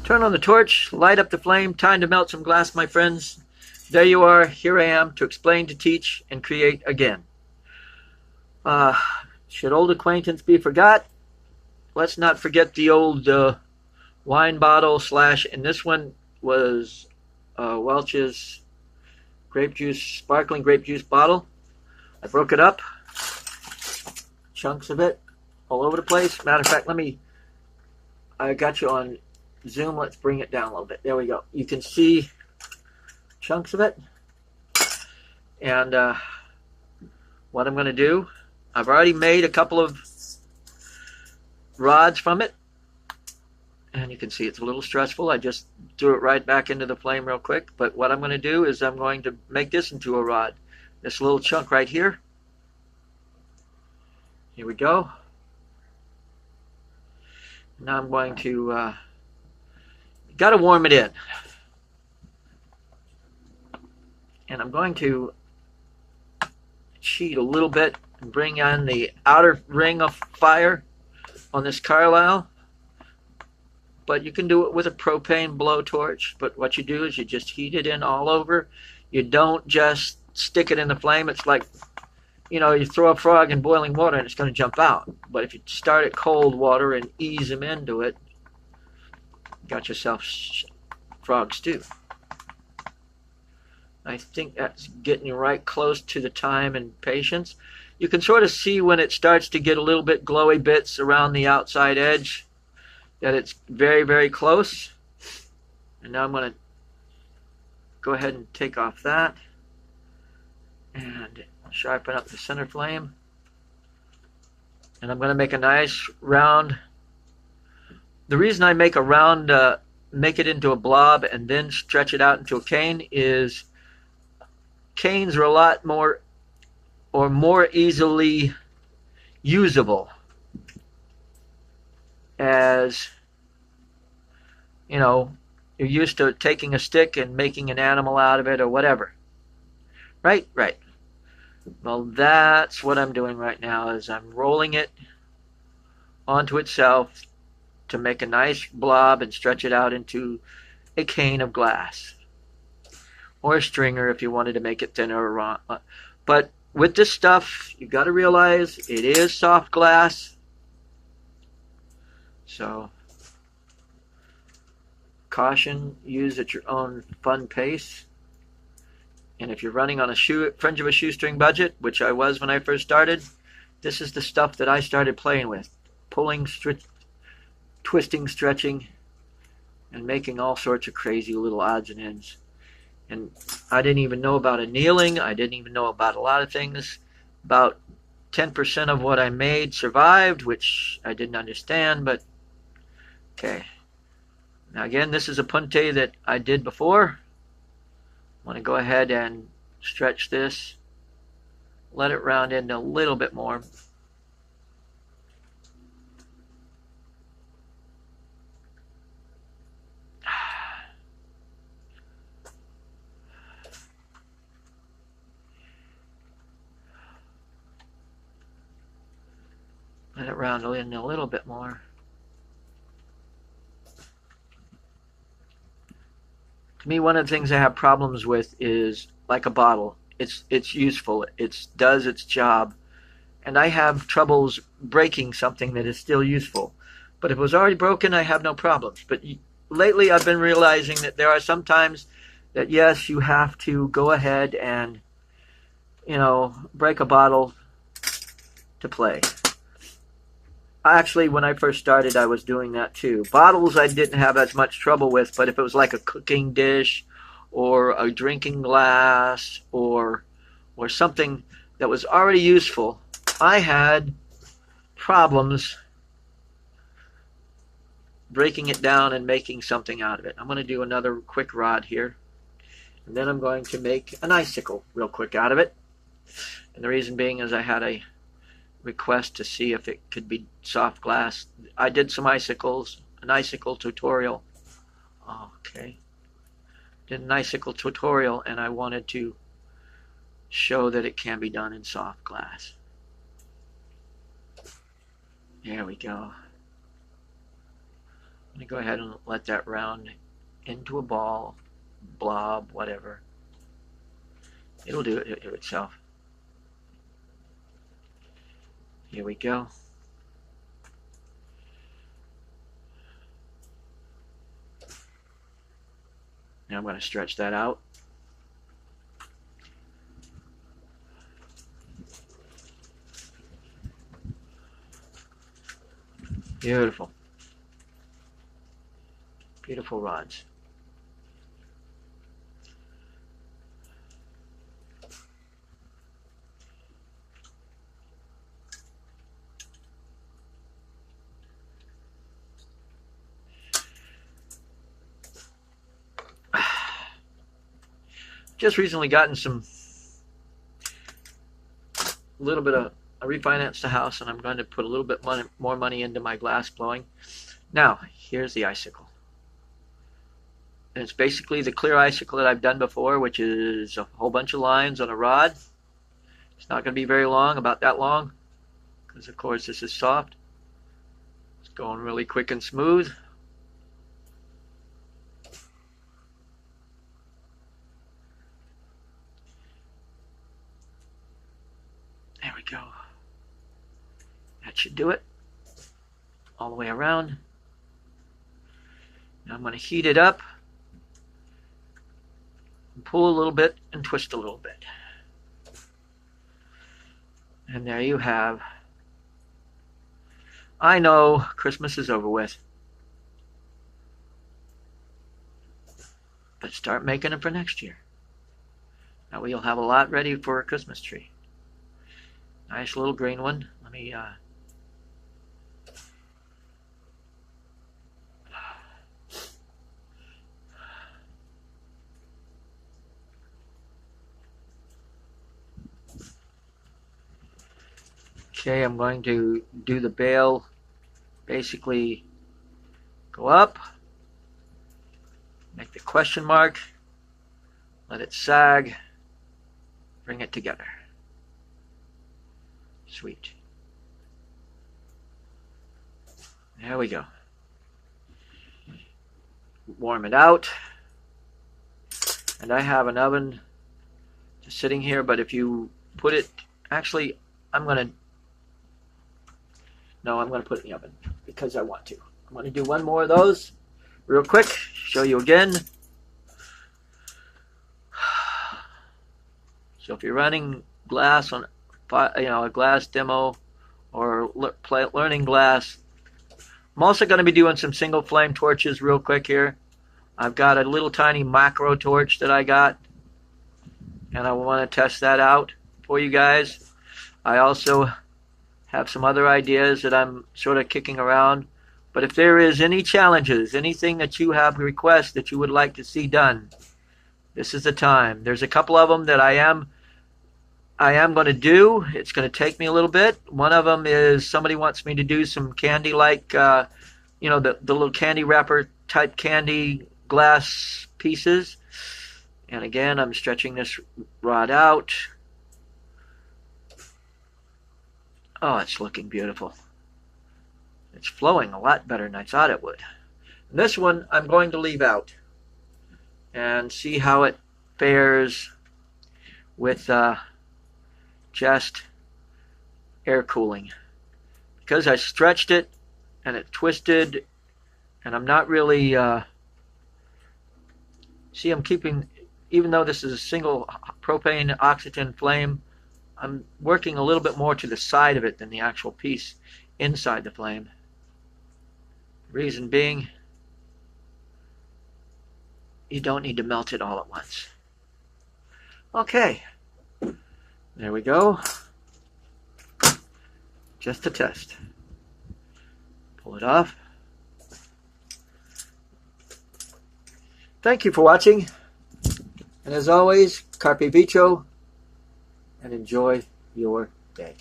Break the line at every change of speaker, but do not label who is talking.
Turn on the torch, light up the flame. Time to melt some glass, my friends. There you are. Here I am to explain, to teach, and create again. Should old acquaintance be forgot? Let's not forget the old wine bottle / and this one was Welch's grape juice, sparkling grape juice bottle. I broke it up, chunks of it all over the place. Matter of fact, I got you on Zoom. Let's bring it down a little bit. There we go. You can see chunks of it. And what I'm going to do, I've already made a couple of rods from it. And you can see it's a little stressful. I just threw it right back into the flame real quick. But what I'm going to do is I'm going to make this into a rod. This little chunk right here. Here we go. Now I'm going to, got to warm it in. And I'm going to cheat a little bit and bring on the outer ring of fire on this Carlisle. But you can do it with a propane blowtorch. But what you do is you just heat it in all over. You don't just stick it in the flame. It's like, you throw a frog in boiling water and it's going to jump out. But if you start at cold water and ease them into it, you got yourself frog stew. I think that's getting right close to the time and patience. You can sort of see when it starts to get a little bit glowy bits around the outside edge that it's very, very close. And now I'm going to go ahead and take off that and sharpen up the center flame. And I'm going to make a nice round. The reason I make a round, make it into a blob and then stretch it out into a cane is canes are a lot more easily usable, as you're used to taking a stick and making an animal out of it or whatever. Right. Well, that's what I'm doing right now, is I'm rolling it onto itself to make a nice blob and stretch it out into a cane of glass. Or a stringer if you wanted to make it thinner or wrong. But with this stuff, you got to realize it is soft glass. So, caution, use at your own fun pace. And if you're running on a fringe of a shoestring budget, which I was when I first started, this is the stuff that I started playing with. Pulling, twisting, stretching, and making all sorts of crazy little odds and ends. And I didn't even know about annealing. I didn't even know about a lot of things. About 10% of what I made survived, which I didn't understand, but okay. Now again, this is a punte that I did before. I want to go ahead and stretch this. Let it round in a little bit more. Let it round in a little bit more. To me, one of the things I have problems with is like a bottle. It's useful. It does its job. And I have troubles breaking something that is still useful. But if it was already broken, I have no problems. But lately I've been realizing that there are some times that, yes, you have to go ahead and, break a bottle to play. Actually, when I first started, I was doing that too. Bottles I didn't have as much trouble with, but if it was like a cooking dish or a drinking glass or something that was already useful, I had problems breaking it down and making something out of it. I'm going to do another quick rod here. And then I'm going to make an icicle real quick out of it. And the reason being is I had a request to see if it could be soft glass. I did some icicles, an icicle tutorial. Okay. Did an icicle tutorial, and I wanted to show that it can be done in soft glass. There we go. I'm going to go ahead and let that round into a ball, blob, whatever. It'll do it itself. Here we go. Now I'm going to stretch that out. Beautiful. Beautiful rods. Just recently gotten a little bit of, I refinanced the house, and I'm going to put a little bit more money into my glass blowing. Now, here's the icicle. And it's basically the clear icicle that I've done before, which is a whole bunch of lines on a rod. It's not going to be very long, about that long, because of course this is soft. It's going really quick and smooth. There we go. That should do it. All the way around. Now I'm going to heat it up. And pull a little bit and twist a little bit. And there you have. I know Christmas is over with. But start making it for next year. That way you'll have a lot ready for a Christmas tree. Nice little green one. Let me okay, I'm going to do the bail. Basically go up, make the question mark, let it sag, bring it together. Sweet. There we go. Warm it out. And I have an oven just sitting here, but if you put it, actually, I'm going to put it in the oven because I want to. I'm going to do one more of those real quick, show you again. So if you're running glass on a glass demo or learning glass, I'm also going to be doing some single flame torches real quick here. I've got a little tiny macro torch that I got, and I want to test that out for you guys. I also have some other ideas that I'm sort of kicking around, but if there is any challenges, anything that you have requests that you would like to see done, this is the time. There's a couple of them that I am going to do. It's going to take me a little bit. One of them is somebody wants me to do some candy, like the little candy wrapper type candy glass pieces. And again, I'm stretching this rod out. Oh, it's looking beautiful. It's flowing a lot better than I thought it would. And this one I'm going to leave out and see how it fares with just air cooling, because I stretched it and it twisted, and I'm not really see, I'm keeping, even though this is a single propane oxygen flame, I'm working a little bit more to the side of it than the actual piece inside the flame. Reason being, you don't need to melt it all at once. Okay. There we go. Just a test. Pull it off. Thank you for watching. And as always, carpe vicho, and enjoy your day.